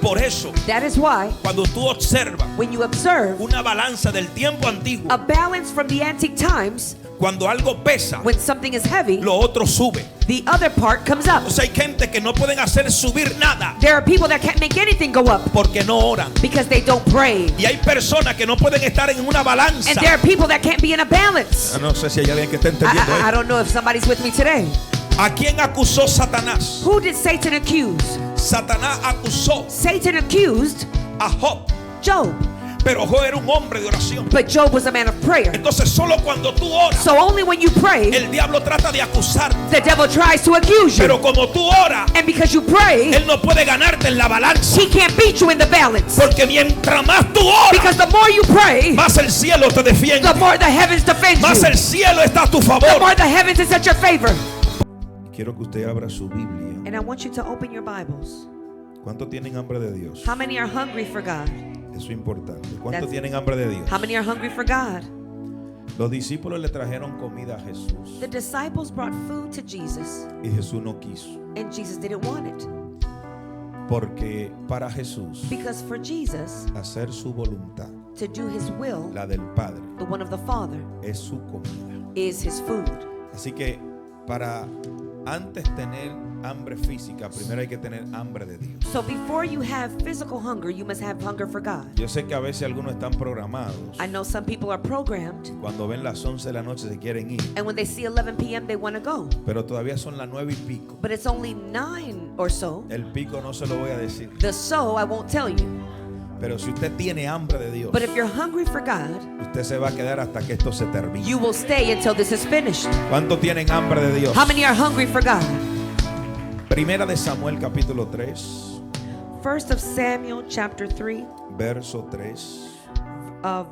Por eso, That is why cuando tú observas when you observe una balanza del tiempo antiguo, a balance from the antique times, cuando algo pesa, when something is heavy, lo otro sube. the other part comes up. O sea, hay gente que no pueden hacer subir nada There are people that can't make anything go up porque no oran. because they don't pray. Y hay personas que no pueden estar en una balanza. And there are people that can't be in a balance. No sé si hay alguien que está entendiendo I esto. don't know if somebody's with me today. ¿A quién acusó Satanás? Who did Satan accuse? Satanás acusó Satan accused a Job, Job. pero Job era un hombre de oración. But Job was a man of prayer. Entonces solo cuando tú oras, So only when you pray, el diablo trata de acusarte. the devil tries to accuse you. Pero como tú oras, And because you pray, él no puede ganarte en la balanza. he can't beat you in the balance. Porque mientras más tú oras, Because the more you pray, más el cielo te defiende. the more the heavens defend Más you. el cielo está a tu The favor. more the heavens is at your favor. Quiero que usted abra su Biblia. And I want you to open your Bibles. ¿Cuántos tienen hambre de Dios? How many are hungry for God? Eso es importante. ¿Cuántos That's- tienen hambre de Dios? How many are hungry for God? Los discípulos le trajeron comida a Jesús The disciples brought food to Jesus, y Jesús no quiso. and Jesus didn't want it. Porque para Jesús, Because for Jesus, hacer su voluntad, to do his will, la del Padre, the one of the Father, es su comida. is his food. Así que para antes tener hambre física, primero hay que tener hambre de Dios. So before you have physical hunger, you must have hunger for God. Yo sé que a veces algunos están programados. I know some people are programmed, Cuando ven las 11 de la noche se quieren ir. and when they see 11 p.m., they want to go. Pero todavía son las 9 y pico. But it's only 9 or so. El pico no se lo voy a decir. The so, I won't tell you. Pero si usted tiene hambre de Dios, But if you're hungry for God, usted se va a quedar hasta que esto se termine. you will stay until this is finished. ¿Cuántos tienen hambre de Dios? How many are hungry for God? Primera de Samuel capítulo 3, First of Samuel chapter 3, verso 3.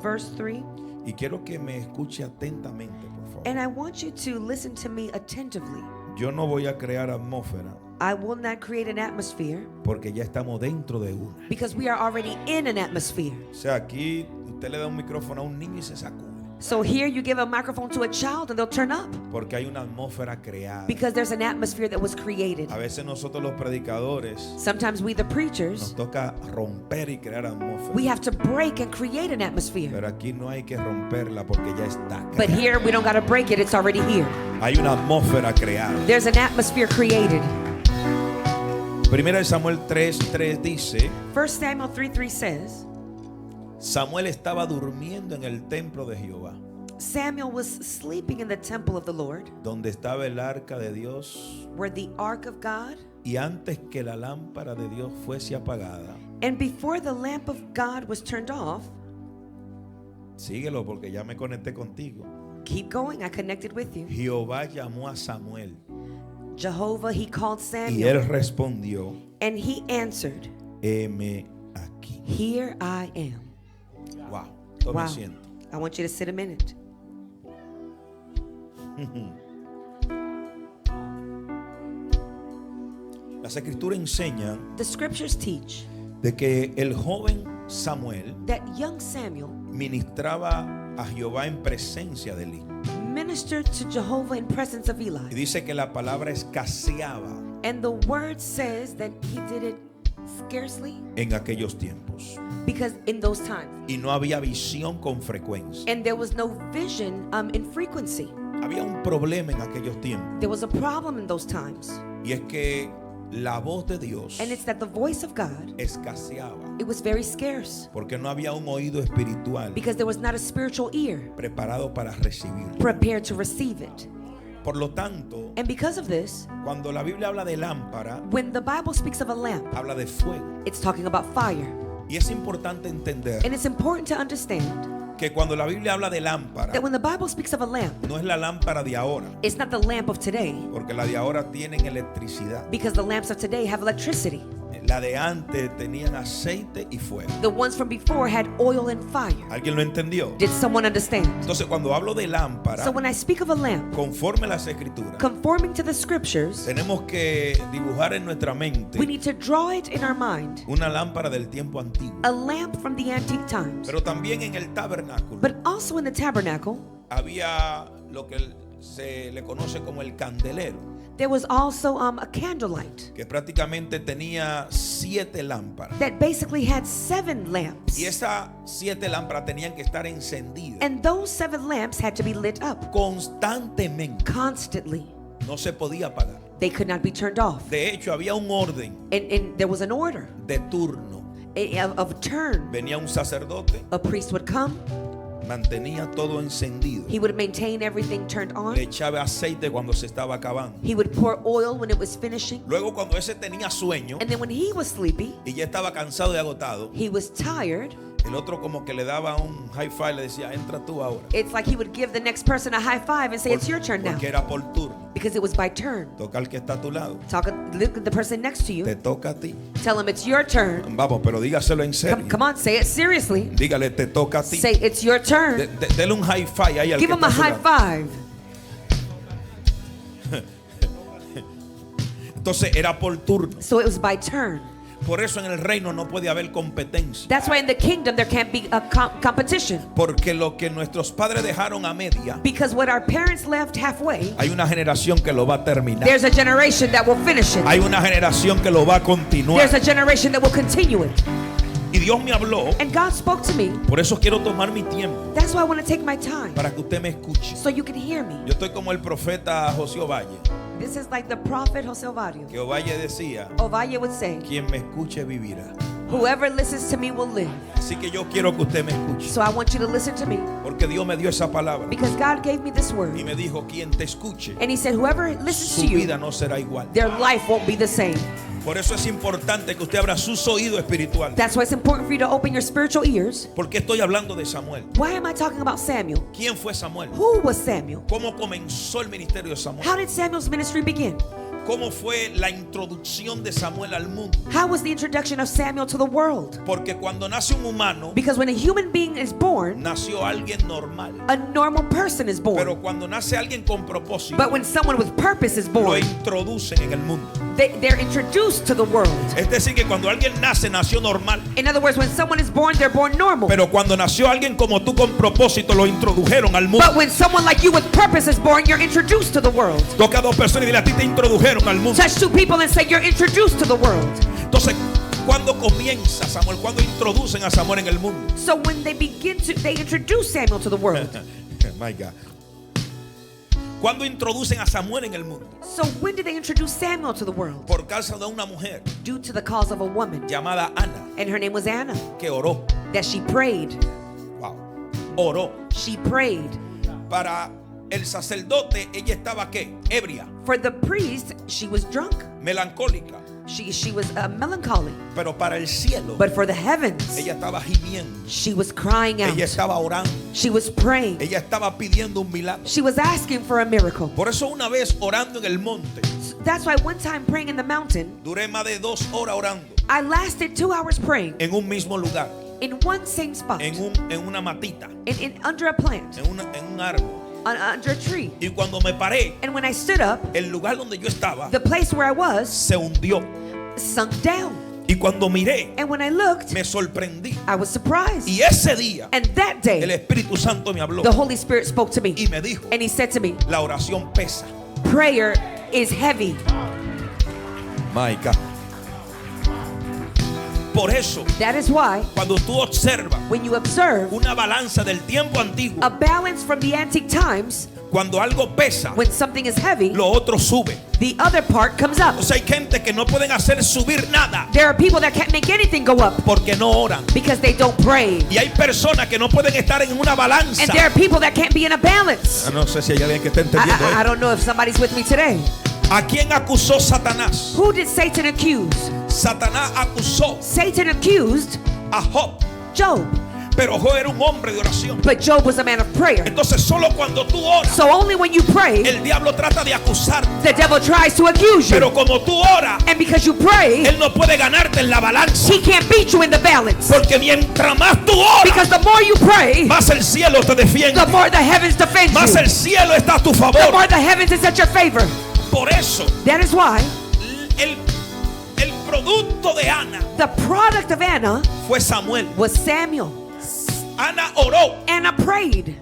verse 3. Y quiero que me escuche atentamente, por favor. And I want you to listen to me attentively. Yo no voy a crear atmósfera I will not create an atmosphere porque ya estamos dentro de una. because we are already in an atmosphere. O sea, aquí usted le da un micrófono a un niño y se sacude. So here you give a microphone to a child and they'll turn up Porque hay una atmósfera creada. because there's an atmosphere that was created. A veces nosotros los predicadores Sometimes we, the nos preachers, toca romper y crear atmósfera. we have to break and create an atmosphere. Pero aquí no hay que romperla porque ya está But creada. here we don't got to break it, it's already here. Hay una atmósfera creada. There's an atmosphere created. Primera de Samuel 3:3 dice: 1 Samuel 3:3 says, Samuel estaba durmiendo en el templo de Jehová, Samuel was sleeping in the temple of the Lord, donde estaba el arca de Dios, where the ark of God, y antes que la lámpara de Dios fuese apagada. and before the lamp of God was turned off. Síguelo porque ya me conecté contigo. Keep going, I connected with you. Jehová llamó a Samuel Jehovah, he called y él Samuel, respondió: and he answered, heme aquí. here I am. Wow, tome Wow. asiento. I want you to sit a minute. Las escrituras enseñan The scriptures teach de que el joven Samuel that young Samuel ministraba a Jehová en presencia de Eli. ministered to Jehovah in presence of Y Eli. dice que la palabra escaseaba And the word says that he did it scarcely en aquellos tiempos. because in those times. Y no había visión con frecuencia. And there was no vision in frequency. Había un problema en aquellos tiempos. There was a problem in those times. Y es que la voz de Dios And it's that the voice of God, escaseaba. it was very scarce Porque no había un oído espiritual because there was not a spiritual ear preparado para recibir. prepared to receive it. Por lo tanto, And because of this, cuando la Biblia habla de lámpara, when the Bible speaks of a lamp, habla de fuego. it's talking about fire. Y es importante entender And it's important to understand que cuando la Biblia habla de lámpara, that when the Bible speaks of a lamp, no es la lámpara de ahora, it's not the lamp of today, porque la de ahora tienen electricidad. because the lamps of today have electricity. La de antes tenían aceite y fuego. The ones from before had oil and fire. ¿Alguien lo entendió? Did someone understand? Entonces, cuando hablo de lámpara, So when I speak of a lamp, conforme a las escrituras, conforming to the scriptures, tenemos que dibujar en nuestra mente we need to draw it in our mind, una lámpara del tiempo antiguo. a lamp from the antique times. Pero también en el tabernáculo But also in the tabernacle, había lo que se le conoce como el candelero. There was also a candlelight que prácticamente tenía 7 lámparas. that basically had 7 lamps. Y esas 7 lámparas tenían que estar encendidas And those 7 lamps had to be lit up constantemente. constantly. No se podía apagar. They could not be turned off. De hecho, había un orden And there was an order de turno. of turn. Venía un sacerdote, A priest would come. mantenía todo encendido. He would maintain everything turned Le on. echaba aceite cuando se estaba acabando. He would pour oil when it was finishing. Luego, cuando ese tenía sueño And then when he was sleepy, y ya estaba cansado y agotado, he was tired. el otro como que le daba un high five, le decía, entra tú ahora. It's like he would give the next person a high five and say, it's your turn now. Porque era por turno. Because it was by turn. Toca al que está a tu lado. Look at the person next to you. Te toca a ti. Tell him it's your turn. Vamos, pero dígaselo en serio. Come on, say it seriously. Dígale, te toca a ti. Say it's your turn. Dele un high five ahí al Give que him a está a su high lado. five. Entonces era por turno. So it was by turn. Por eso en el reino no puede haber competencia. That's why in the kingdom there can't be a competition. Porque lo que nuestros padres dejaron a media, Because what our parents left halfway, hay una generación que lo va a terminar. there's a generation that will finish it. Hay una generación que lo va a continuar. There's a generation that will continue it. Y Dios me habló. And God spoke to me. Por eso quiero tomar mi tiempo That's why I want to take my time para que usted me escuche. so you can hear me. Yo estoy como el profeta José Ovalle, This is like the prophet Jose Ovadio. que Ovalle decía, Ovadia would say, quien me escuche vivirá. whoever listens to me will live. Así que yo quiero que usted me escuche, So I want you to listen to me porque Dios me dio esa palabra because God gave me this y word. me dijo, quien te escuche, And he said, whoever listens su to you, vida no será igual. their life won't be the same. Por eso es importante que usted abra sus oídos espirituales. That's why it's important for you to open your spiritual ears. Porque estoy hablando de Samuel. Why am I talking about Samuel? ¿Quién fue Samuel? Who was Samuel? ¿Cómo comenzó el ministerio de Samuel? How did Samuel's ministry begin? ¿Cómo fue la introducción de Samuel al mundo? How was the introduction of Samuel to the world? Porque cuando nace un humano, Because when a human being is born, nació alguien normal. a normal person is born. Pero cuando nace alguien con propósito, But when someone with purpose is lo born, introducen en el mundo. they're introduced to the world. Es decir, que cuando alguien nace, nació normal. In other words, when someone is born, they're born normal. Pero cuando nació alguien como tú con propósito, lo introdujeron al mundo. But when someone like you with purpose is born, you're introduced to the world. Toca a 2 personas y dile, a ti te introdujeron al mundo. Touch 2 people and say you're introduced to the world. Entonces, ¿cuándo comienza Samuel? ¿Cuándo introducen a Samuel en el mundo? So when they introduce Samuel to the world. My God. ¿Cuándo introducen a Samuel en el mundo? So when did they introduce Samuel to the world? Por causa de una mujer Due to the cause of a woman. llamada Ana, And her name was Anna. que oró. That she prayed. Wow. Oró. She prayed. Para el sacerdote, ella estaba ¿qué? Ebria, For the priest, she was drunk. melancólica. She was melancholy. Pero para el cielo, But for the heavens, ella estaba gimiendo. she was crying out. Ella estaba orando. She was praying. Ella estaba pidiendo un milagro. She was asking for a miracle. Por eso una vez orando en el monte, That's why one time praying in the mountain, duré más de 2 horas orando I lasted 2 hours praying en un mismo lugar, in one same spot, en una matita, under a plant, en un árbol. under a tree. Y cuando me paré, And when I stood up, el lugar donde yo estaba the place where I was se hundió. sunk down. Y cuando miré, And when I looked, me sorprendí. I was surprised. Y ese día, And that el day, Espíritu Santo me habló the Holy Spirit spoke to me. y me dijo, And he said to me, la oración pesa. prayer is heavy. My God. Por eso, That is why cuando tú observas when you observe una balanza del tiempo antiguo, a balance from the antique times, cuando algo pesa, when something is heavy, lo otro sube. the other part comes up. O sea, hay gente que no pueden hacer subir nada There are people that can't make anything go up porque no oran. because they don't pray. Y hay personas que no pueden estar en una balanza. And there are people that can't be in a balance. No sé si hay alguien que está entendiendo I esto. don't know if somebody's with me today. ¿A quién acusó Satanás? Who did Satan accuse? Satanás acusó Satan accused a Job, Job. pero Job era un hombre de oración. But Job was a man of prayer. Entonces solo cuando tú oras, So only when you pray, el diablo trata de acusarte. the devil tries to accuse Pero you. como tú oras, And because you pray, él no puede ganarte en la balanza. he can't beat you in the balance. Porque mientras más tú oras, Because the more you pray, más el cielo te defiende. the more the heavens defend Más you. el cielo está a tu The favor. more the heavens is at your favor. Por eso, That is why el producto de Ana the product of Anna fue Samuel. was Samuel. Ana oró Anna prayed,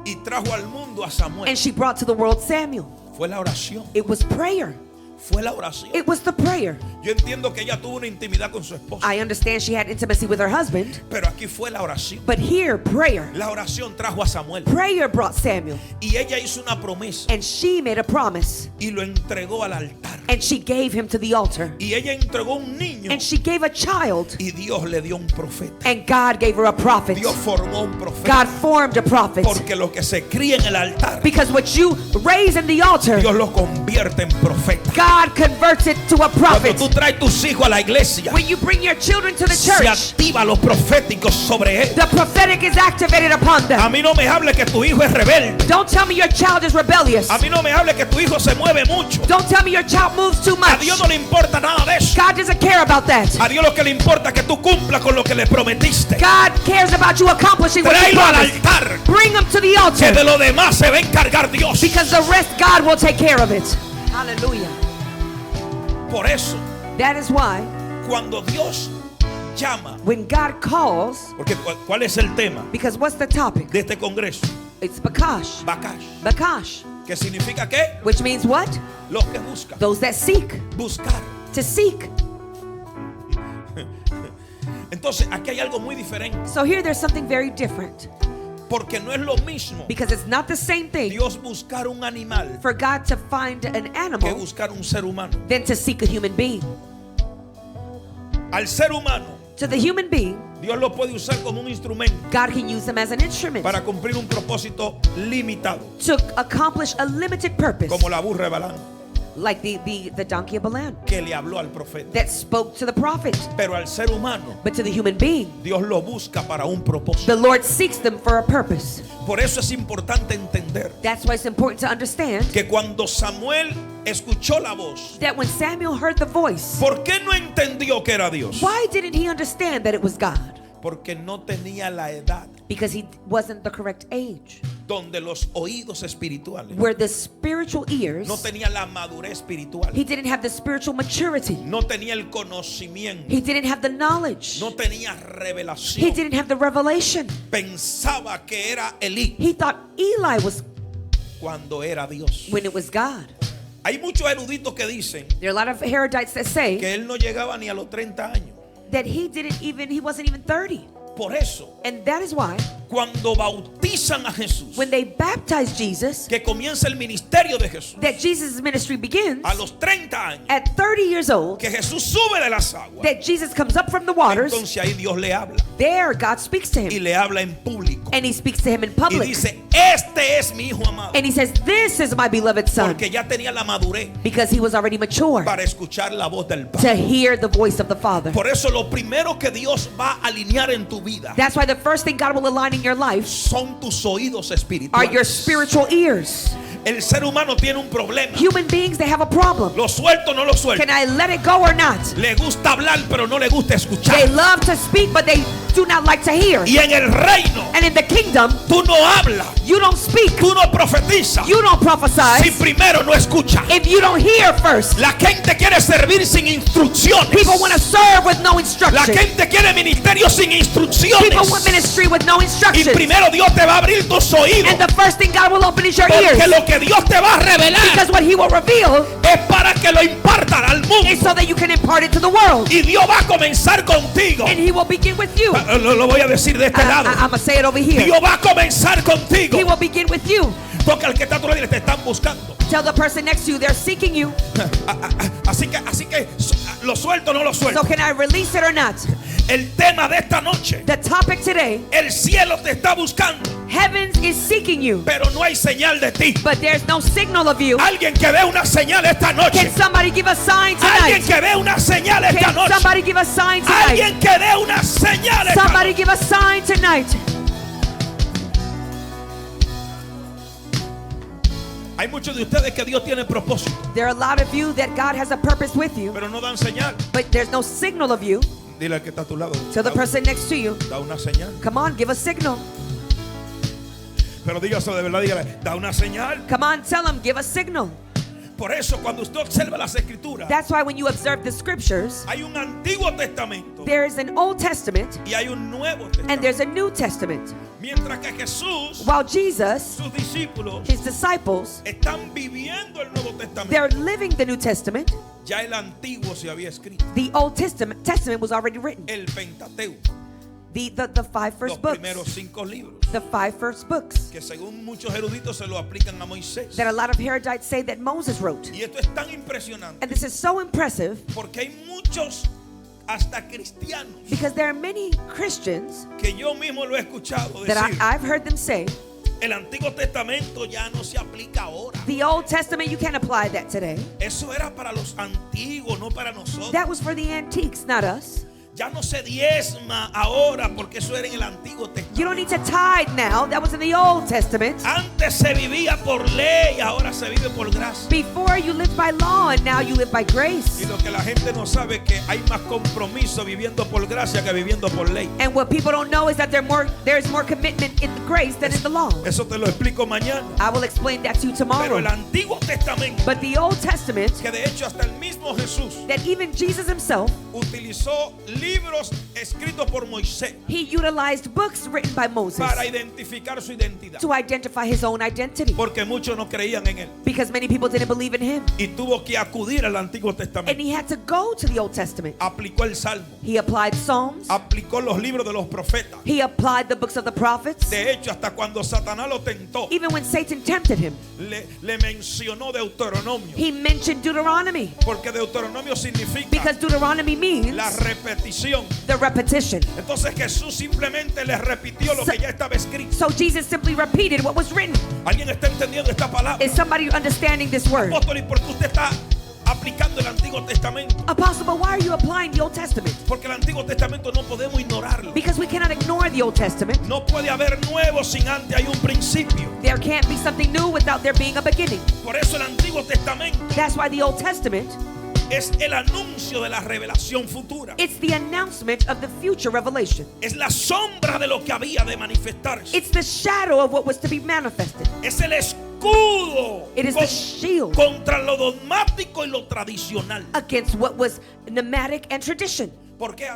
y trajo al mundo a Samuel. and she brought to the world Samuel. Fue la oración. It was prayer. fue la oración. It was the prayer. Yo entiendo que ella tuvo una intimidad con su esposo, I understand she had intimacy with her husband, pero aquí fue la oración. but here, prayer. La oración trajo a Samuel Prayer brought Samuel, y ella hizo una promesa and she made a promise, y lo entregó al altar. and she gave him to the altar, Y ella entregó un niño and she gave a child, y Dios le dio un profeta. and God gave her a prophet. Dios formó un profeta. God formed a prophet, Porque lo que se cría en el altar, because what you raise in the altar, Dios lo convierte en profeta. God converts it to a Cuando prophet. tú traes tus hijos a la iglesia, When you bring your children to the se church, activa lo profético sobre él. the prophetic is activated upon A them. mí no me hable que tu hijo es rebelde. Don't tell me your child is rebellious. A mí no me hable que tu hijo se mueve mucho. Don't tell me your child moves too A much. Dios no le importa nada de eso. God doesn't care about that. A Dios lo que le importa es que tú cumplas con lo que le prometiste. God cares about you accomplishing what you Tráelo al promised. altar, Bring them to the que altar, de lo demás se va a encargar Dios. because the rest God will take care of it. Hallelujah. Por eso, That is why cuando Dios llama, when God calls, porque ¿cuál es el tema because what's the topic? de este congreso? It's Bakash. Bakash. Bakash, ¿Qué significa qué? which means what? Los que buscan. Those that seek. Buscar. To seek. Entonces, aquí hay algo muy diferente. So here there's something very different, Porque no es lo mismo because it's not the same thing Dios buscar un animal for God to find an que animal buscar un ser humano. than to seek a human being. Al ser humano, To the human being, Dios lo puede usar como un instrumento God can use them as an instrument para cumplir un propósito limitado, to accomplish a limited purpose, como la burra de Balaam, like the donkey of Balaam que le habló al profeta. that spoke to the prophet. Pero al ser humano, But to the human being, Dios lo busca para un propósito. the Lord seeks them for a purpose. Por eso es importante entender That's why it's important to understand que cuando Samuel escuchó la voz, that when Samuel heard the voice, ¿por qué no entendió que era Dios? why didn't he understand that it was God? Porque no tenía la edad Because he wasn't the correct age, donde los oídos espirituales, where the spiritual ears, no tenía la madurez espiritual, he didn't have the spiritual maturity, no tenía el conocimiento, he didn't have the knowledge, no tenía he revelación. didn't have the revelation. Pensaba que era Elí He thought Eli was cuando era Dios. when it was God. Hay muchos eruditos que dicen There are a lot of Herodites that say que él no llegaba ni a los 30 años. that he wasn't even 30. Por eso, And that is why cuando bautizan a Jesús, when they baptized Jesus, que comienza el ministerio de Jesús, that Jesus' ministry begins a los 30 años, at 30 years old, que Jesús sube de las aguas, that Jesus comes up from the waters. entonces ahí Dios le habla There God speaks to y him, le habla en público and he speaks to him in y public, dice, este es mi hijo amado, and he says, "This is my beloved son," porque ya tenía la madurez because he was already mature para escuchar la voz del to Padre. hear the voice of the Father. Por eso lo primero que Dios va a alinear en tu vida That's why the first thing God will align in your life son tus oídos are your espirituales. spiritual ears. El ser humano tiene un problema. Human beings, they have a problem. Lo suelto o no lo suelto. Can I let it go or not? Le gusta hablar, pero no le gusta They escuchar. love to speak, but they do not like to hear. Y en el reino, And in the kingdom, tú no hablas, you don't speak, tú no profetizas you don't si prophesy primero no escuchas. if you don't hear first. La gente quiere servir sin instrucciones. People want to serve with no La instruction. gente quiere ministerio sin People want instrucciones. ministry with no Y instruction. primero Dios te va a abrir tus oídos. And the first thing God will open is your ears. Porque lo que Dios te va a revelar Because what he will reveal es para que lo impartan al is mundo. so that you can impart it to the world. Y Dios va a comenzar contigo. And he will begin with you. Lo voy a decir de este lado. I'm going to say it over here. Dios va a comenzar contigo. He will begin with you. Porque al que está a tu lado te están buscando. Tell the person next to you, they're seeking you. Así que lo suelto o no lo So suelto. can I release it or not? El tema de esta noche, The topic today, el cielo te está buscando, heavens is seeking you, pero no hay señal de ti. but there's no signal of you. Alguien que dé una señal esta Can noche. somebody give a sign Alguien tonight? que dé una señal esta Can noche. somebody give a sign tonight? Alguien que dé una señal esta Somebody noche. give a sign tonight. Hay muchos de ustedes que Dios tiene propósito, There are a lot of you that God has a purpose with you, pero no dan señal. but there's no signal of you. Dile al que está a tu lado. Tell the person next to you, Da una señal. come on, give a signal. Pero dígaselo de verdad, dígale, da una señal. Come on, tell them, give a signal. Por eso cuando usted observa las escrituras, That's why when you observe the scriptures, hay un Antiguo Testamento there is an Old Testament y hay un Nuevo and Testamento. there's a New Testament. Mientras que Jesús, While Jesus, sus discípulos, his disciples, están viviendo el Nuevo Testamento. they're living the New Testament. Ya el Antiguo se había escrito. The Old Testament was already written. El Pentateuco, The five los first books. primeros 5 libros, The five first books que según muchos eruditos se lo aplican a Moisés. that a lot of Herodites say that Moses wrote. Y esto es tan impresionante And this is so impressive porque hay muchos, hasta cristianos, because there are many Christians que yo mismo lo he escuchado that decir, I've heard them say, el Antiguo Testamento ya no se aplica ahora. the Old Testament, you can't apply that today. Eso era para los antiguos, no para nosotros. That was for the antiques, not us. Ya no se diezma ahora porque eso era en el Antiguo You don't Testamento. need to tithe now. That was in the Old Testament. Antes se vivía por ley, ahora se vive por gracia. Before you lived by law and now you live by grace. Y lo que la gente no sabe es que hay más compromiso viviendo por gracia que viviendo por ley. And what people don't know is that there's more commitment in the grace than in the law. Eso te lo explico mañana. I will explain that to you Pero tomorrow. el Antiguo Testamento, But the Old Testament, que de hecho hasta el mismo Jesús that even Jesus himself, utilizó libros escritos por Moisés he utilized books written by Moses para identificar su identidad. to identify his own identity. Porque muchos no creían en él. Because many people didn't believe in him. Y tuvo que acudir al Antiguo And Testamento. he had to go to the Old Testament. Aplicó el Salmo. He applied Psalms. Aplicó los libros de los profetas. He applied the books of the prophets. De hecho, hasta cuando Satanás lo tentó, Even when Satan tempted him, le mencionó Deuteronomio. he mentioned Deuteronomy. Porque Deuteronomio significa Because Deuteronomy means la repetición. the repetition. Entonces Jesús simplemente le repitió lo que ya estaba escrito. So Jesus simply repeated what was written. ¿Alguien está entendiendo esta palabra? Is somebody understanding this word? Apóstol, ¿y por qué usted está aplicando el Antiguo Testamento? Apostle, but why are you applying the Old Testament? Porque el Antiguo Testamento no podemos ignorarlo. Because we cannot ignore the Old Testament. No puede haber nuevo sin antes hay un principio. There can't be something new without there being a beginning. Por eso el Antiguo Testamento That's why the Old Testament, es el anuncio de la revelación futura. it's the announcement of the future revelation. Es la sombra de lo que había de manifestarse. It's the shadow of what was to be manifested. Es el escudo It is the shield contra lo dogmático y lo tradicional. against what was pneumatic and tradition. ¿Por qué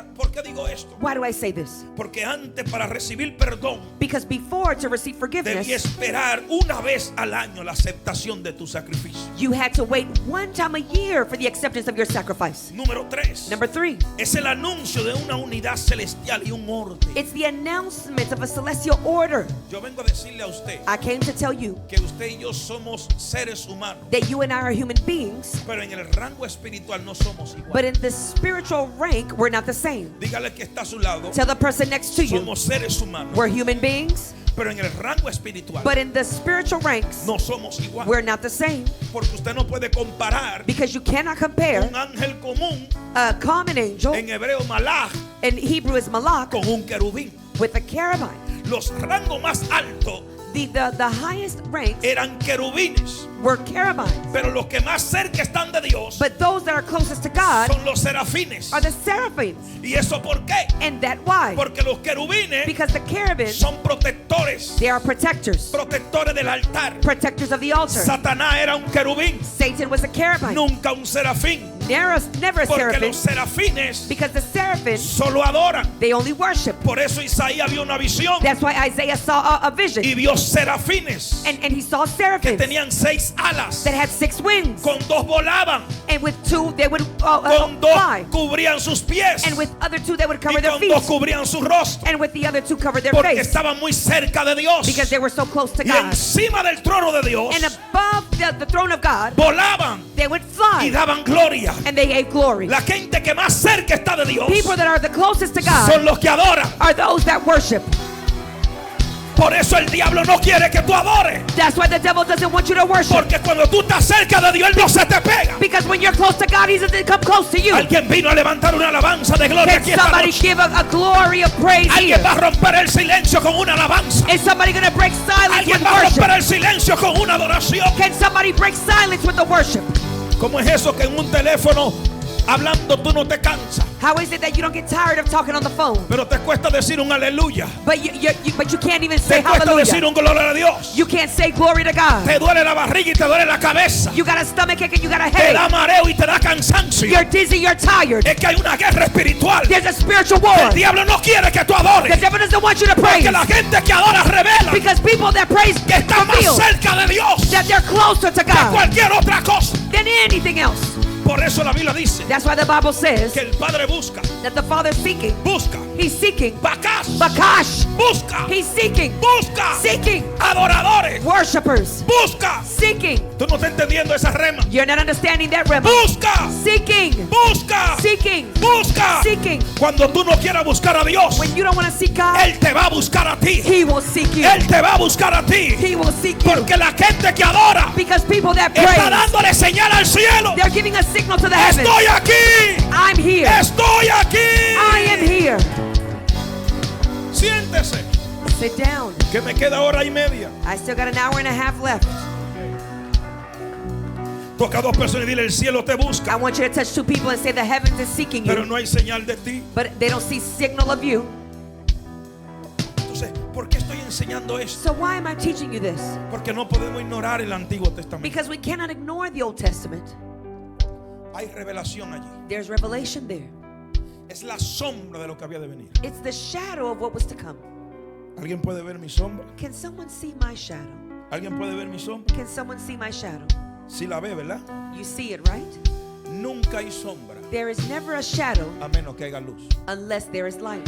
digo esto? Why do I say this? Porque antes, para recibir perdón, Because before, to receive forgiveness, debía esperar una vez al año la aceptación de tu sacrificio. you had to wait one time a year for the acceptance of your sacrifice. Número 3. Number 3, Es el anuncio de una unidad celestial y un orden. it's the announcement of a celestial order. Yo vengo a decirle a usted I came to tell you que usted y yo somos seres humanos, that you and I are human beings, pero en el rango espiritual no somos but iguales. in the spiritual rank, we're not the same. Dígale que está a su lado. Tell the person next to you, Somos seres humanos, we're human beings, pero en el rango espiritual but in the spiritual ranks, no somos iguales. we're not the same. Porque usted no puede comparar Because you cannot compare un ángel común, a common angel, en hebreo malach, in Hebrew is malach, con un querubín. with a cherubim. Los rangos más altos The highest ranks eran querubines, were cherubims, pero los que más cerca están de Dios but those that are closest to God son los serafines. are the seraphims. ¿Y eso por qué? And that why? Porque los querubines Because the cherubims, son protectores, they are protectors, protectores del altar. protectors of the altar. Satanás era un querubín, Satan was a cherubim, nunca un serafín, never a porque seraphim, los serafines because the seraphims, solo adoran. they only worship. Por eso Isaías vio una visión That's why Isaiah saw a vision, y vio serafines and he saw que seraphims tenían 6 alas, that had 6 wings, con 2 volaban, and with 2 they would con 2 fly, cubrían sus pies and with other 2 they would cover y their con feet, 2 cubrían su rostro, and with the other 2 cover their porque face, estaban muy cerca de Dios because they were so close to y God. encima del trono de Dios And above the throne of God, volaban they would y fly, daban gloria. and they gave glory. La gente que más cerca está de Dios People that are the closest to son God los que adoran. are those that worship. Por eso el diablo no quiere que tú adores, That's why the devil doesn't want you to worship. porque cuando tú estás cerca de Dios él no se te pega. Because when you're close to God, He doesn't come close to you. Alguien vino a levantar una alabanza de gloria Can aquí esta somebody noche. give a glory of praise here? Alguien va a romper el silencio con una alabanza. Is somebody going to break silence Alguien with va a romper worship? el silencio con una adoración. Can somebody break silence with the worship? ¿Cómo es eso que en un teléfono Hablando tú no te cansas, How is it that you don't get tired of talking on the phone? pero te cuesta decir un aleluya. But you can't even say Te cuesta decir hallelujah. un gloria a Dios. You can't say glory to God. Te duele la barriga y te duele la cabeza. You got a stomach ache and you got a Te da headache. mareo y te da cansancio. You're dizzy, you're tired. Es que hay una guerra espiritual. There's a spiritual war. El diablo no quiere que tú The adores. devil doesn't want you to praise. Porque la gente que adora revela Because people that praise que está más reveal cerca de Dios that they're closer to que God cualquier otra cosa. than anything else. Por eso la Biblia dice That's why the Bible says que el Padre busca, that the Father's seeking. busca, He's seeking. Bacás, Bakash. busca, He's seeking. busca, Seeking. adoradores, Worshippers. busca. Seeking. Tú no estás entendiendo esa rema. You're not understanding that rhythm. Busca, Seeking. busca, Seeking. busca. Seeking. Cuando tú no quieras buscar a Dios, When you don't want to seek God, Él te va a buscar a ti. He will seek you. Él te va a buscar a ti. He will seek you. Porque la gente que adora Because people that está praise, dándole señal al cielo. they're giving a signal to the heavens. Estoy aquí. I'm here. Estoy aquí. I am here. Siéntese. Sit down. Que me queda hora y media. I still got an hour and a half left. Toca a dos personas y dile: el cielo te I busca. want you to touch two people and say the heavens is seeking Pero you, no hay señal de ti. but they don't see signal of you. Entonces, ¿por qué estoy enseñando esto? So why am I teaching you this? Porque no podemos ignorar el Antiguo Testamento. Because we cannot ignore the Old Testament. Hay revelación allí. There's revelation there. Es la sombra de lo que había de venir. It's the shadow of what was to come. ¿Alguien puede ver mi sombra? Can someone see my shadow? ¿Alguien puede ver mi sombra? Can someone see my shadow? Sí la ve, ¿verdad? You see it, right? Nunca hay sombra There is never a shadow a menos que haya luz. unless there is light.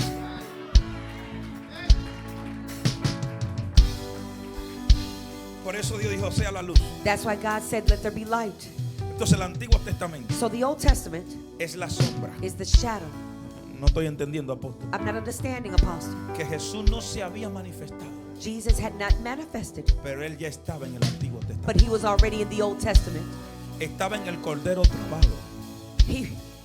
Por eso Dios dijo: sea la luz. That's why God said, let there be light. Entonces el Antiguo Testamento So the Old Testament es la sombra. is the shadow. No estoy entendiendo, apóstol. I'm not understanding, Apostle. Que Jesús no se había manifestado, Jesus had not manifested, pero Él ya estaba en el Antiguo but Testamento. he was already in the Old Testament. Estaba en el Cordero trabado.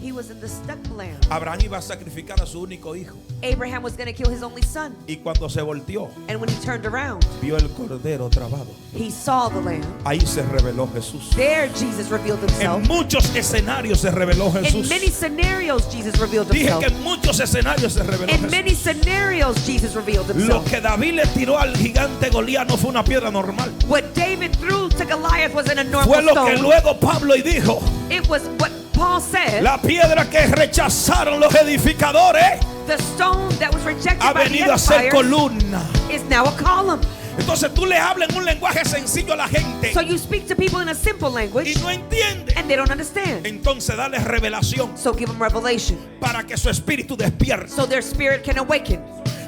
He was in the stuck lamb. Abraham iba a sacrificar a su único hijo. Abraham was going to kill his only son. Y cuando se volteó, And when he turned around, vio el Cordero trabado. he saw the lamb. Ahí se reveló Jesús. There Jesus revealed himself. En muchos escenarios se reveló In Jesús. many scenarios, Jesus revealed Dije himself. que en muchos escenarios se reveló In Jesús. many scenarios, Jesus revealed Lo himself. que David le tiró al gigante Goliat no fue una piedra normal. What David threw to Goliath wasn't a Fue normal lo que stone. luego Pablo y dijo: It was what Paul said. la piedra que rechazaron los edificadores The stone that was rejected ha by the venido a ser empire columna. is now a column. Entonces tú le hablas en un lenguaje sencillo a la gente So you speak to people in a simple y language no entiende. and they don't understand. Entonces dale revelación So give them revelation para que su espíritu despierte. so their spirit can awaken.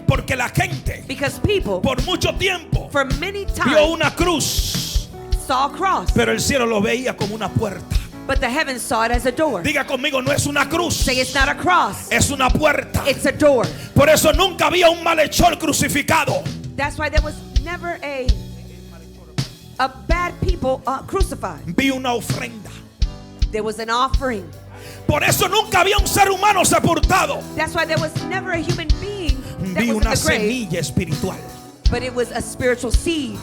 Porque la gente Because people por mucho tiempo for many vio times una cruz, saw a cross, pero el cielo lo veía como una puerta. but the heavens saw it as a door. Diga conmigo: no es una cruz, Say it's not a cross, es una puerta. it's a door. Por eso nunca había un malhechor crucificado. That's why there was never a bad people crucified. Vi una ofrenda. There was an offering. Por eso nunca había un ser humano sepultado. That's why there was never a human being that Vi was in una the grave, semilla espiritual. but it was a spiritual seed.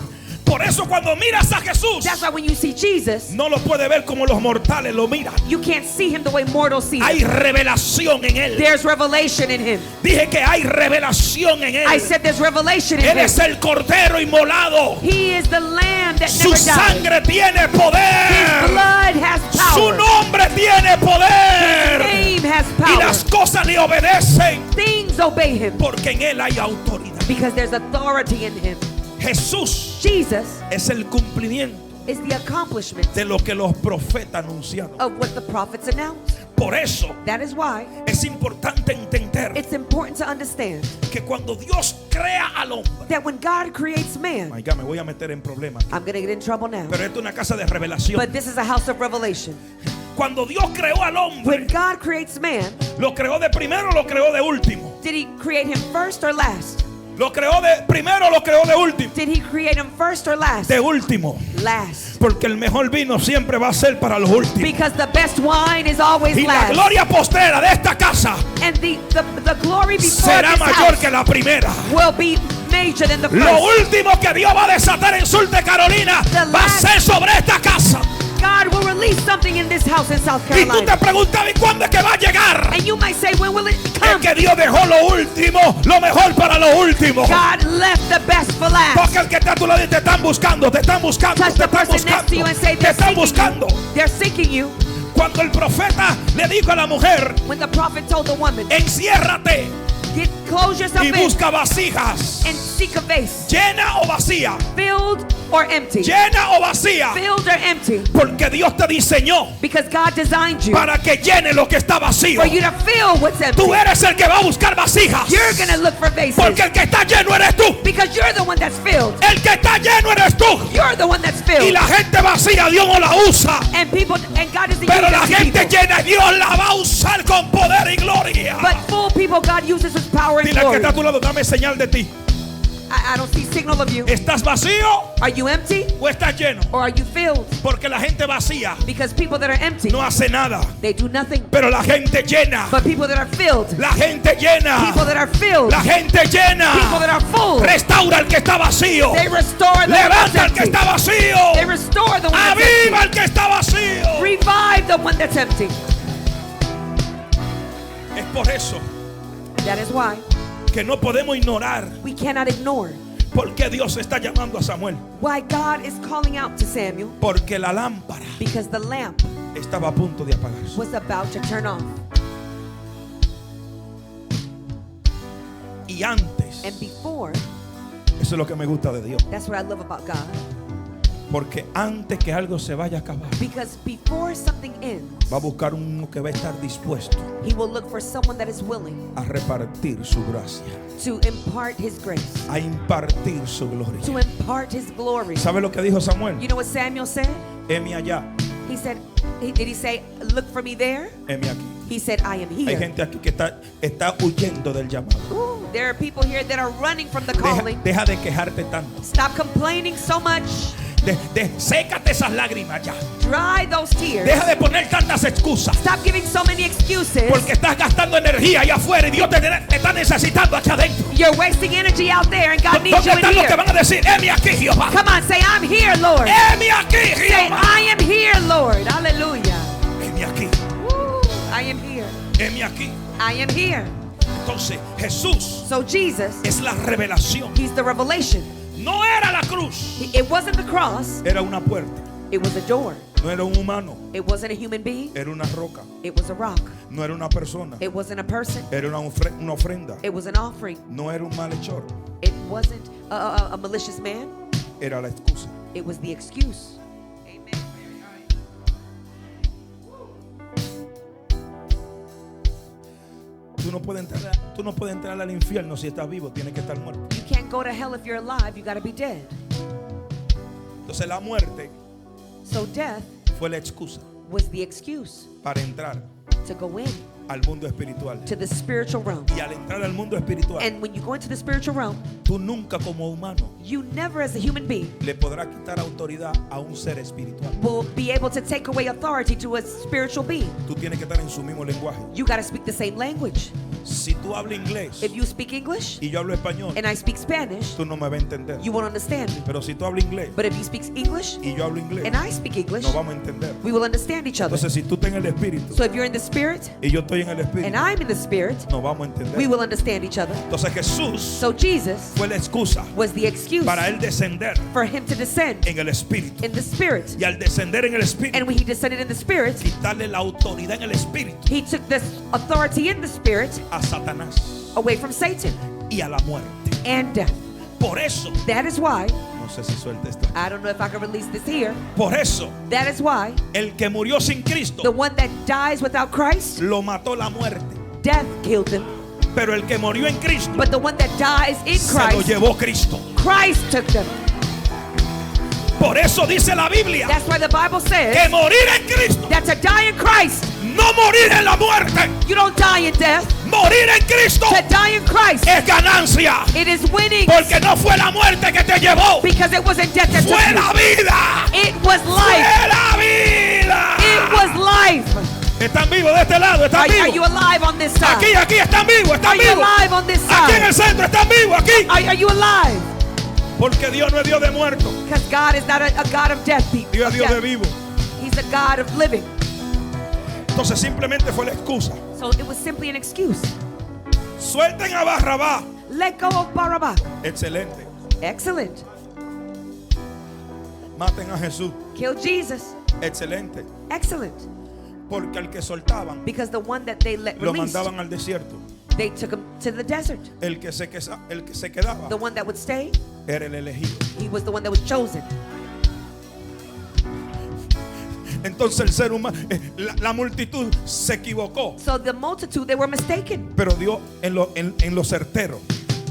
Por eso cuando miras a Jesús, That's why when you see Jesus, no lo puedes ver como los mortales lo miran. you can't see him the way mortals see Hay him. revelación en él. There's revelation in him. Dije que hay revelación en I él. said there's revelation in Él him. es el cordero inmolado. He is the lamb that Su never died. sangre tiene His poder. blood has Su power. nombre tiene His poder. name has Y power. las cosas le obedecen Things obey him porque en él hay autoridad. because there's authority in him. Jesús Jesus es el cumplimiento is the accomplishment de lo que los profetas anunciaron. of what the prophets announced. Por eso That is why es importante entender it's important to understand que cuando Dios crea al hombre, that when God creates man, my God, me voy a meter en problemas, I'm going to get in trouble now, pero esto es una casa de revelación. but this is a house of revelation. Cuando Dios creó al hombre, When God creates man, lo creó de primero, lo creó de último. did he create him first or last? Lo creó de primero, lo creó de último. Did he create him first or last? De último. Last. Porque el mejor vino siempre va a ser para los últimos. Because the best wine is always Y la last. gloria postrera de esta casa And the glory before será this mayor house que la primera. will be major than the Lo first. último que Dios va a desatar en Sur de Carolina The va a last- ser sobre esta casa. God will release something in this house in South Y tú te Carolina. preguntabas, ¿y cuándo es que va a llegar? And you might say, when will it Es come? que Dios dejó lo último, lo mejor para lo último. God left the best for last. Porque el que está a tu lado te están buscando, te están buscando, Touch te the están person next to you buscando, and say, te they're están seeking buscando. you. They're seeking you. Cuando el profeta le dijo a la mujer, When the prophet told the woman, enciérrate close yourself y in busca vasijas, and seek a vase, llena o vacía, filled or empty. llena o vacía, Filled or empty. porque Dios te diseñó Because God designed you para que llene lo que está vacío. for you to fill what's empty. Tú eres el que va a buscar vasijas, You're going to look for vases. porque el que está lleno eres tú. Because you're the one that's filled. El que está lleno eres tú. You're the one that's Y filled. la gente vacía Dios no la usa. And God is the Pero la user gente people. llena Dios la va a usar con poder y gloria. But full people God uses with power and Dile al que glory. está a tu lado, dame señal de ti. I don't see signal of you. ¿Estás vacío Are you empty o estás lleno? or are you filled? Porque la gente vacía Because people that are empty, no hace nada. they do nothing. Pero la gente llena, But people that are filled, la gente llena, people that are filled, la gente people that llena, are full, restaura al que está vacío, they restore the one that's levanta al que empty. está vacío, They restore the one that's aviva empty. al que está vacío. Revive the one that's empty. Es por eso That is why que no podemos ignorar we cannot ignore por qué Dios está llamando a Samuel. why God is calling out to Samuel. Porque la lámpara Because the lamp estaba a punto de apagarse. was about to turn off. Y antes, And before, eso es lo que me gusta de Dios. that's what I love about God. Porque antes que algo se vaya a acabar, Because before something ends, va a buscar uno que va a estar dispuesto He will look for someone that is willing a repartir su gracia, to impart His grace, a impartir su gloria. to impart His glory. ¿Sabe lo que dijo Samuel? You know what Samuel said? Heme allá, He said, did he say, look for me there? heme aquí. He said, I am Hay here. gente aquí que está huyendo del llamado. Ooh, there are people here that are running from the calling. Deja de quejarte tanto. Stop complaining so much. Sécate esas lágrimas ya. Dry those tears. Deja de poner tantas excusas. Stop giving so many excuses. Porque estás gastando energía allá afuera y Dios te está necesitando aquí adentro. You're wasting energy out there and God needs ¿Dónde you in están los que here. van a decir, heme aquí, Jehová? Come on, say, I'm here, Lord. Heme aquí, Say, Jehová. I am here, Lord. Hallelujah. Heme aquí, Woo. I am here. heme aquí. I am here. Entonces Jesús So Jesus, es la revelación. He's the revelation. No era la cruz, It wasn't the cross. era una puerta. It was a door. No era un humano, It wasn't a human being. era una roca. It was a rock. No era una persona, It wasn't a person. era una ofrenda. It was an offering. No era un malhechor, It wasn't a malicious man. era la excusa. It was the excuse. Amen. Tú no puedes entrar al infierno si estás vivo, tienes que estar muerto. You can't go to hell if you're alive. You got to be dead. Entonces la muerte So death fue la excusa was the excuse para entrar to go in al mundo espiritual. to the spiritual realm. Y al entrar al mundo espiritual, And when you go into the spiritual realm, tú nunca como humano you never as a human being le podrás quitar autoridad a un ser espiritual. will be able to take away authority to a spiritual being. Tú tienes que estar en su mismo lenguaje. You got to speak the same language. Si tú hablas inglés If you speak English y yo hablo español, and I speak Spanish, tú no me vas a entender. you won't understand me. Pero si tú hablas inglés But if you speak English y yo hablo inglés, and I speak English, nos vamos a entender. we will understand each other. Entonces si tú estás en el espíritu So if you're in the spirit y yo estoy en el espíritu, and I'm in the spirit, nos vamos a entender. we will understand each other. Entonces Jesús So Jesus fue la excusa was the excuse para él descender for him to descend en el espíritu. in the spirit. Y al descender en el espíritu, And when he descended in the spirit, quitarle la autoridad en el espíritu he took this authority in the spirit a Satanás away from Satan y a la muerte. and death. Por eso, That is why, no sé si suelta esto. I don't know if I can release this here. Por eso, That is why el que murió sin the Cristo one that dies without Christ, lo mató la muerte. death killed him. Pero el que murió en Cristo But the one that dies in se lo Christ, llevó Cristo. Christ took them. Por eso dice la Biblia That's why the Bible que says morir en Cristo, that to die in Christ, no morir en la muerte, you don't die in death. morir en Cristo To die in Christ, es ganancia. it is winning. Porque no fue la muerte que te llevó, Because it wasn't death that fue took la you. vida. It was life. Fue la vida. It was life. Están vivos de este lado, están Are you vivos. alive on this side? Aquí están vivos, están Are you vivos. alive on this Aquí en el side? centro están vivos, aquí. Are you alive? Porque Dios no es Dios de muertos, Because God is not a God of death. Dios es Dios de Death. vivos. He's the God of living. Entonces simplemente fue la excusa. So it was simply an excuse. Suelten a Barrabás. Let go of Barabbas. Excelente. Excellent. Maten a Jesús. Kill Jesus. Excelente. Excellent. Porque al que soltaban Because the one that they let lo released, mandaban al desierto. they took him to the desert. El que se quedaba The one that would stay, era el elegido. he was the one that was chosen. Entonces el ser humano, la multitud se equivocó, So the multitude, they were mistaken. pero dio en lo certero.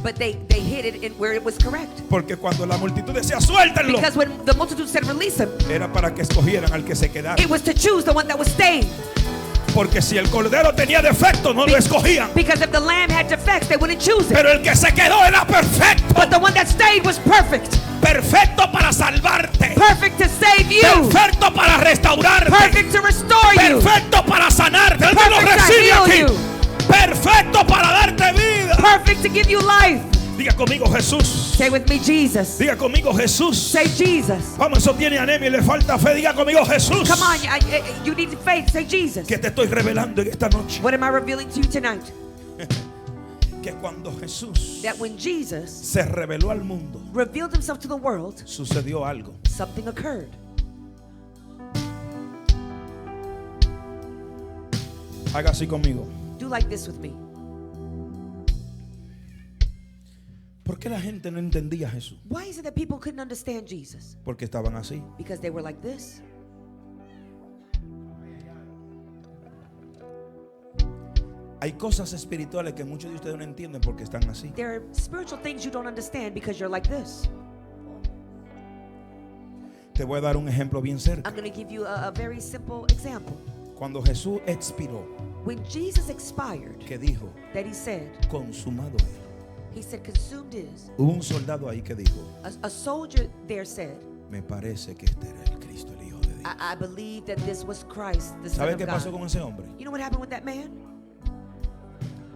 But they hit it in where it was correct. Porque cuando la multitud decía suéltenlo, Because when the multitude said release him, era para que escogieran al que se quedara. it was to choose the one that was staying. Porque si el cordero tenía defecto, no lo escogían. Because if the lamb had defects, they wouldn't choose it. Pero el que se quedó era perfecto. But the one that stayed was perfect. Perfecto para salvarte. Perfect to save you. Perfecto para restaurarte. Perfect to restore you. Perfecto para sanarte. Él te lo Perfect to recibe heal aquí. you. Perfecto para darte vida. Perfect to give you life. Diga conmigo Jesús. Say with me, Jesus. Diga conmigo Jesús. Say Jesus. Vamos, eso tiene anemia y le falta fe. Diga conmigo Jesús. Come on, you need faith. Say Jesus. Que te estoy revelando en esta noche. What am I revealing to you tonight? Que cuando Jesús That when Jesus se reveló al mundo, revealed himself to the world, sucedió algo. something occurred. Haga así conmigo. Do like this with me. ¿Por qué la gente no entendía a Jesús? Why is it that people couldn't understand Jesus? Porque estaban así. Because they were like this. Hay cosas espirituales que muchos de ustedes no entienden porque están así. There are spiritual things you don't understand because you're like this. Te voy a dar un ejemplo bien cerca. I'm going to give you a very simple example. Cuando Jesús expiró, When Jesus expired, que dijo, that he said, consumado es. he said, consumed is. Hubo un soldado ahí que dijo, A soldier there said, me parece que este era el Cristo, el Hijo de Dios. I believe that this was Christ, the Son ¿Sabe of qué pasó God. con ese hombre? You know what happened with that man?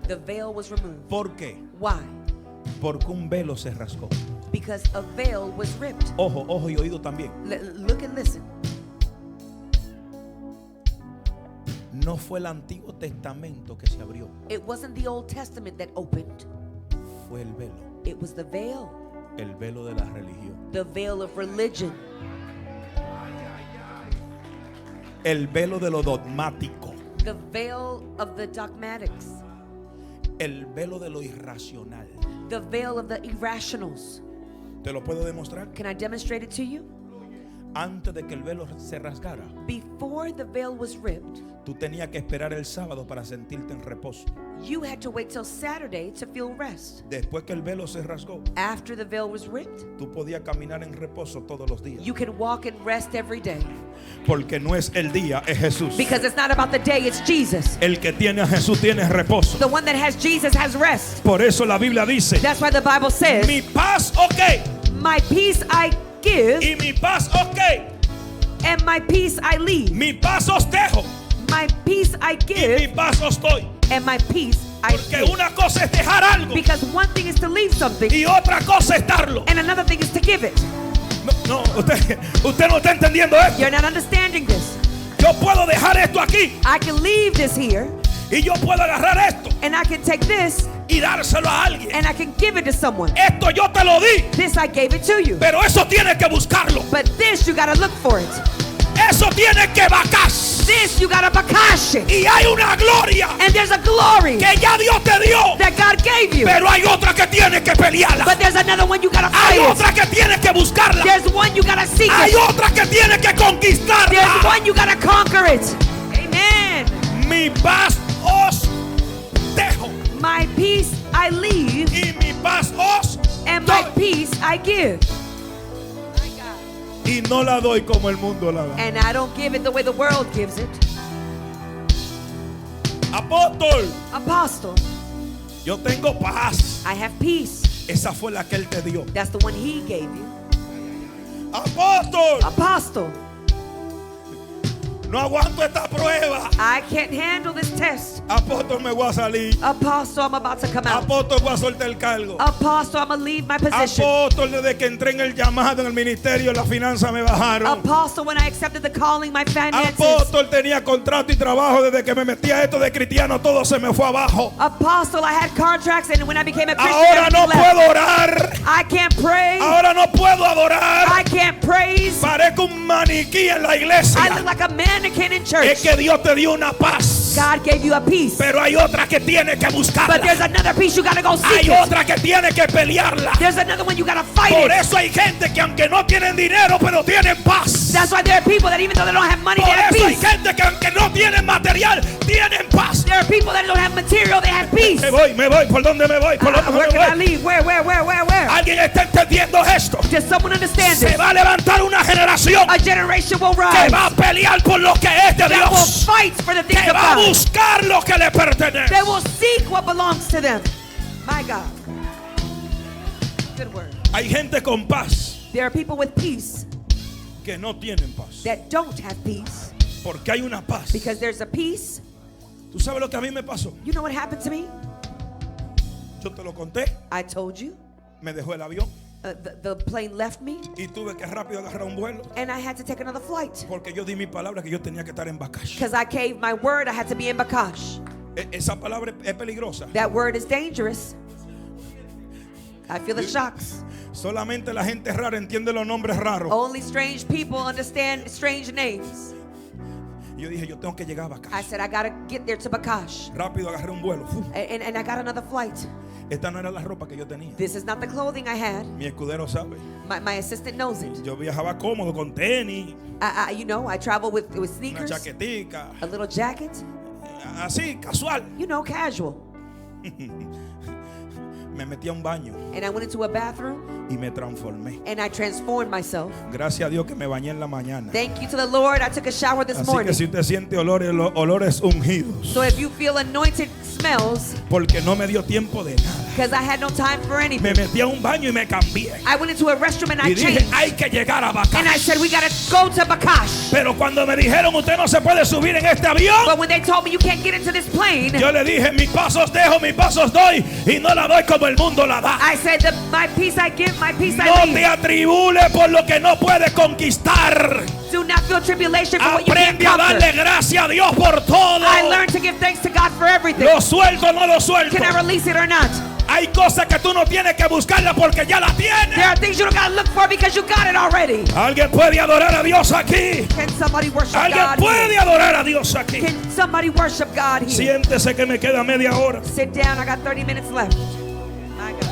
The veil was removed. ¿Por qué? Why? Porque un velo se rasgó. Because a veil was ripped. Ojo, ojo y oído también. Look and listen. No fue el Antiguo Testamento que se abrió, It wasn't the Old Testament that opened. fue el velo. It was the veil. El velo de la religión. The veil of religion. El velo de lo dogmático. The veil of the dogmatics. El velo de lo irracional. The veil of the irrationals. ¿Te lo puedo demostrar? Can I demonstrate it to you? Antes de que el velo se rasgara, Before the veil was ripped, tú tenías que esperar el sábado para sentirte en reposo. you had to wait till Saturday to feel rest. Después que el velo se rasgó, After the veil was ripped, tú podías caminar en reposo todos los días. you can walk and rest every day. Porque no es el día, es Jesús. Because it's not about the day, it's Jesus. El que tiene a Jesús tiene reposo. The one that has Jesus has rest. Por eso la Biblia dice, That's why the Bible says, mi paz, ok, my peace I give, y mi paz, ok, and my peace I leave. mi paz os dejo, My peace I y mi give, paz os doy. and my peace I Porque give. una cosa es dejar algo Because one thing is to leave something, y otra cosa es darlo. and another thing is to give it. No, usted no está entendiendo esto. You're not understanding this. Yo puedo dejar esto aquí I can leave this here, y yo puedo agarrar esto and I can take this, y dárselo a alguien. and I can give it to someone. Esto yo te lo di, This I gave it to you. pero eso tienes que buscarlo. But this, you gotta look for it. Eso tiene que vacar. This, you gotta bakash it. Y hay una gloria And there's a glory que ya Dios te dio, that God gave you. pero hay otra que tienes que pelearla. But there's another one you gotta Hay fight it. otra que tienes que buscarla. There's one you gotta seek Hay it. otra que tienes que There's conquistarla. one you gotta conquer it. Amen. Mi paz os dejo My peace I leave, y mi paz os and my doy. peace I give. Y no la doy como el mundo la da. And I don't give it the way the world gives it. Apóstol, Apostle, yo tengo paz. I have peace. Esa fue la que él te dio. That's the one he gave you. Apóstol, Apostle, No aguanto esta prueba. I can't handle this test. Apóstol, me voy a salir. Apostle, I'm about to come out. Apóstol, voy a soltar el cargo. Apostle, I'm going to leave my position. Apóstol, desde que entré en el llamado en el ministerio, las finanzas me bajaron. Apostle, when I accepted the calling, my finances. Apóstol, tenía contrato y trabajo. Desde que me metí a esto de cristiano, todo se me fue abajo. Apostle, I had contracts, and when I became a Christian, Ahora no everything left. puedo orar. I can't pray. Ahora no puedo adorar. I can't praise. Parezco un maniquí en la iglesia. I look like a mannequin in church. Es que Dios te dio una paz, God gave you a peace, pero hay otra que tiene que but buscarla. there's another peace you gotta go seek Hay it. otra que tiene que pelearla. There's another one you gotta fight Por it. eso hay gente que aunque no tienen dinero, pero tienen paz. That's why there are people that even though they don't have money, Por they have eso hay peace. gente que aunque no tienen material, tienen paz. There are people that don't have material, they have peace. Me voy. ¿Por dónde me voy? ¿Por dónde Where me can I voy? leave? Where? ¿Alguien está entendiendo esto? Does someone understand Se this? va a levantar una generación A generation will que rise va a pelear por lo que es de that will Dios, fight for the things que of va a God. buscar lo que le pertenece. They will seek what belongs to them. My God. Good word. Hay gente con paz There are people with peace que no tienen paz, that don't have peace porque hay una paz. because there's a peace. ¿Tú sabes lo que a mí me pasó? You know what happened to me? Yo te lo conté. I told you. Me dejó el avión The plane left me y tuve que rápido agarrar un vuelo and I had to take another flight porque yo di mi palabra que yo tenía que estar en Bakash. because I gave my word I had to be in Bakash. Esa palabra es peligrosa. That word is dangerous. I feel the shocks. Solamente la gente rara entiende los nombres raros. Only strange people understand strange names. Y yo dije, yo tengo que llegar a I Bakash. said I gotta get there to Bakash. Rápido agarré un vuelo. Fu. And I got another flight. Esta no era la ropa que yo tenía. This is not the clothing I had. Mi escudero sabe. My assistant knows it. Yo viajaba cómodo con tenis, You know, I travel with una sneakers, chaquetica, a little jacket, así, casual. you know, casual. Me metí a un baño And I went into a bathroom y me transformé. and I transformed myself. Gracias a Dios que me bañé en la mañana. Thank you to the Lord. I took a shower this Así que morning. si usted siente olores ungidos, So if you feel anointed smells, porque no me dio tiempo de nada. because I had no time for Me anything, metí a un baño y me cambié. I went into a restroom and I Y dije, changed. hay que llegar a And I Bakash. said, we gotta go to Bakash. Pero cuando me dijeron, usted no se puede subir en este avión, But when they told me you can't get into this plane, yo le dije, mis pasos dejo, mis pasos doy, y no la doy como el mundo la da. I said, my peace I give, my peace No I te leave. atribules por lo que no puedes conquistar. Do not feel tribulation for what you can't Aprende a darle conquer. gracias a Dios por todo. I learned to give thanks to God for everything. Lo suelto o no lo suelto. Can I release it or not? Hay cosas que tú no tienes que buscarlas porque ya las There tienes. are things you don't gotta look for because you got it already. Alguien puede adorar a Dios aquí. Can somebody worship Alguien God puede here? adorar a Dios aquí. Can somebody worship God here? Siéntese que me queda media hora. Sit down, I got 30 minutes left. My God.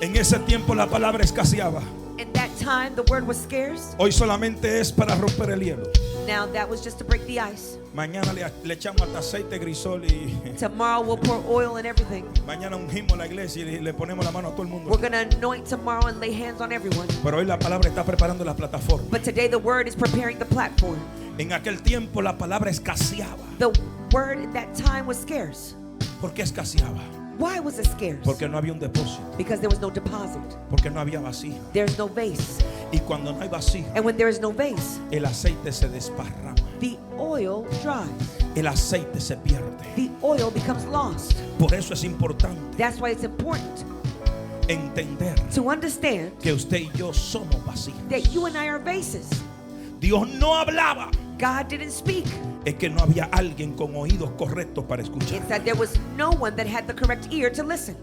En ese tiempo la palabra escaseaba. In that time, the word was scarce. Hoy solamente es para romper el hielo. Now that was just to break the ice. Mañana le echamos hasta aceite grisol y Tomorrow we'll pour oil and everything. mañana ungimos la iglesia y le ponemos la mano a todo el mundo. We're gonna anoint tomorrow and lay hands on everyone. Pero hoy la palabra está preparando la plataforma. But today the word is preparing the platform. En aquel tiempo la palabra escaseaba. The word in that time was scarce. ¿Por qué escaseaba? Why was it scarce? Porque no había un depósito. Because there was no deposit. Porque no había vasija. There's no vase. Y cuando no hay vasija, And when there is no vase, el aceite se desparrama. the oil dries. El aceite se pierde. The oil becomes lost. Por eso es importante That's why it's important entender to understand que usted y yo somos vasijas. that you and I are vases. Dios no hablaba. God didn't speak. Es que no había alguien con oídos correctos para escuchar. It's that there was no one that had the correct ear to listen.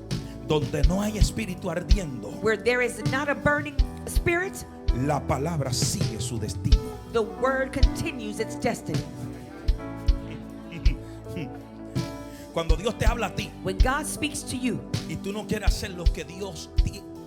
Donde no hay espíritu ardiendo, Where there is not a burning spirit, la palabra sigue su destino. the word continues its destiny. Cuando Dios te habla a ti When God speaks to you y tú no quieres hacer lo que Dios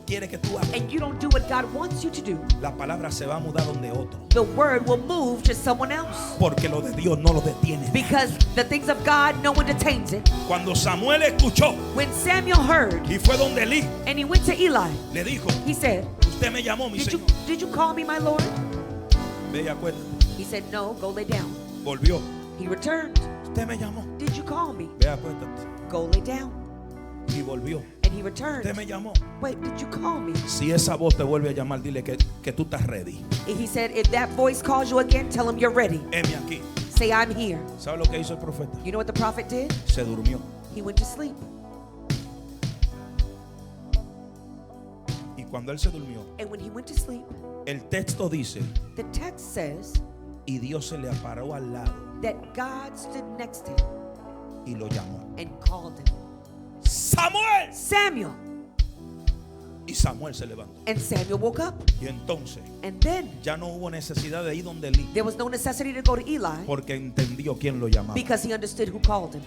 quiere que tú hagas, and you don't do what God wants you to do, la palabra se va a mudar donde otro. the word will move to someone else. Porque lo de Dios no lo detiene. Because the things of God, no one detains it. Cuando Samuel escuchó When Samuel heard y fue donde Elí, and he went to Eli, le dijo, he said, usted me llamó, mi Señor. Did you call me, my Lord? Ve y acuérdate. He said, no, go lay down. Volvió. He returned. Usted me llamó. Did you call me? Ve y acuérdate. Go lay down. Y volvió. And And he returned. Usted me llamó. Wait, did you call me? Si esa voz te vuelve a llamar, dile que tú estás ready. He said, if that voice calls you again, tell him you're ready. Heme aquí. Say, I'm here. ¿Sabe lo que hizo el profeta? You know what the prophet did? Se durmió. He went to sleep. Y cuando él se durmió, And when he went to sleep, el texto dice, the text says y Dios se le aparó al lado that God stood next to him y lo llamó. and called him. Samuel. Samuel. Y Samuel se levantó. And Samuel woke up. Y entonces And then ya no hubo necesidad de ir donde Elí, there was no necessity to go to Eli porque entendió quién lo llamaba. because he understood who called him.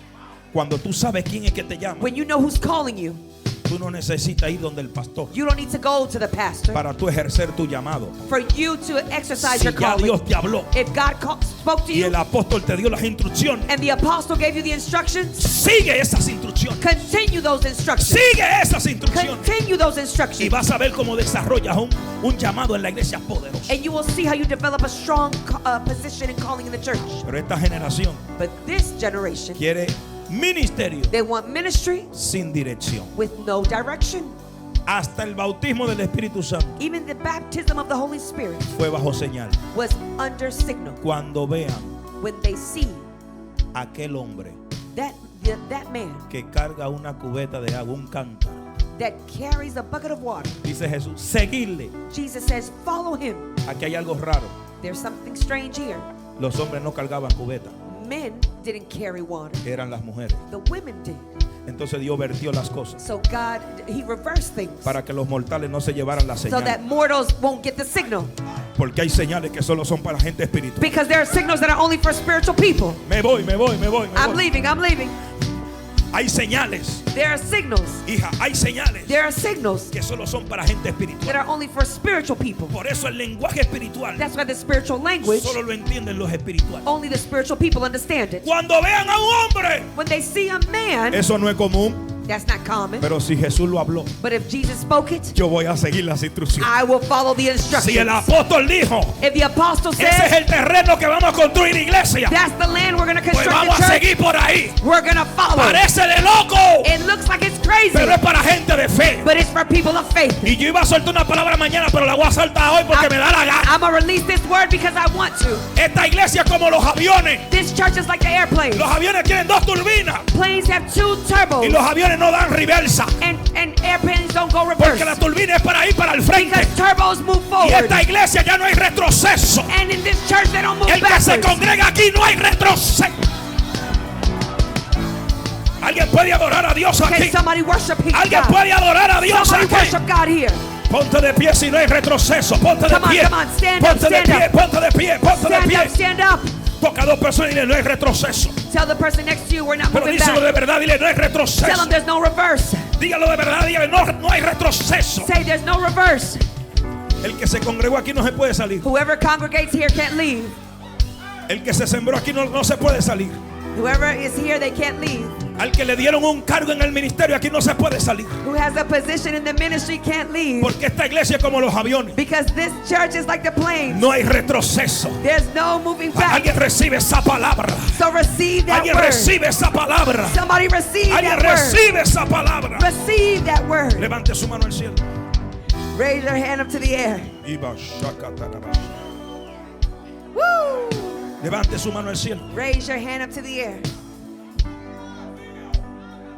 Cuando tú sabes quién es que te llama, When you know who's calling you, tú no necesitas ir donde el pastor you don't need to go to the pastor para tú ejercer tu llamado. for you to exercise Si your ya calling. Dios te habló If God spoke to y you el apóstol te dio las instrucciones, and the apostle gave you the instructions, sigue esas instrucciones. continue those instructions. Sigue esas instrucciones. Continue those Y instructions. vas a ver cómo desarrollas un llamado en la iglesia poderoso. And you will see how you develop a strong position and calling in the church. Pero esta generación But this generation, quiere ministerio they want ministry sin dirección. with no direction. Hasta el bautismo del Espíritu Santo Even the baptism of the Holy Spirit fue bajo señal. was under signal. Cuando vean When they see a aquel hombre that man que carga una cubeta de agua, un cántaro, that carries a bucket of water, dice Jesús, seguirle. Jesus says, follow him. Aquí hay algo raro. There's something strange here. Los hombres no cargaban cubeta, Men didn't carry water. eran las mujeres. The women did. Entonces Dios vertió las cosas So God, he reversed things para que los mortales no se llevaran la so señal. that mortals won't get the signal. Porque hay señales que solo son para gente espiritual. Because there are signals that are only for spiritual people. Me voy. I'm leaving. Hay señales, There are signals. hija, hay señales There are signals que solo son para gente that espiritual. are only for spiritual people. Por eso el lenguaje espiritual That's why the spiritual language, solo lo entienden los espirituales. only the spiritual people understand it. Cuando vean a un hombre, When they see a man, eso no es común, that's not common. pero si Jesús lo habló, But if Jesus spoke it, yo voy a seguir las instrucciones. I will follow the Si el instructions. apóstol dijo, If the apostle ese es says, el terreno que vamos a construir iglesia, that's the land we're going to pues construct vamos the a church, seguir por ahí. we're going to follow. Parece de loco, It looks like it's crazy, pero es para gente de fe. but it's for people of faith. Y yo iba a soltar una palabra mañana, pero la voy a soltar hoy porque me da la gana. I'm going to release this word because I want to. Esta iglesia es como los aviones. This church is like the airplane. Los aviones tienen dos turbinas Planes have two y turbos, los aviones no dan reversa, and airplanes don't go porque reverse la turbina es para ir para el frente. because turbos move Y forward. esta iglesia ya no hay retroceso. And in this church, they don't move El que se backwards. congrega aquí no hay retroceso. Alguien puede adorar a Dios Can aquí. somebody worship Alguien God? puede adorar a Dios Somebody aquí. worship God here. Ponte de pie si no hay retroceso. Ponte de Come on, pie. come on, stand up, Ponte de stand pie. up. Ponte de pie. Ponte de Stand pie. up, stand up. Toca a dos personas y dile no hay retroceso. Tell the person next to you we're not Pero moving díselo de back. verdad. Dile no hay Tell retroceso. them there's no reverse. Dígalo de verdad. Dígale no hay retroceso. Say there's no reverse. El que se congregó aquí no se puede salir. Whoever congregates here can't leave. El que se sembró aquí no se puede salir. Whoever is here, they can't leave. Al que le dieron un cargo en el ministerio aquí no se puede salir. Who has a position in the ministry can't leave. Porque esta iglesia es como los aviones. Because this church is like the plane. No hay retroceso. There's no moving back. Alguien recibe esa palabra. So receive that Alguien word. recibe esa palabra. Somebody receive Alguien that word. recibe esa palabra. Receive that word. Levante su mano al cielo. Raise your hand up to the air. Woo! Levante su mano al cielo. Raise your hand up to the air.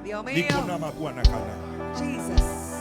Dios mío. Jesus.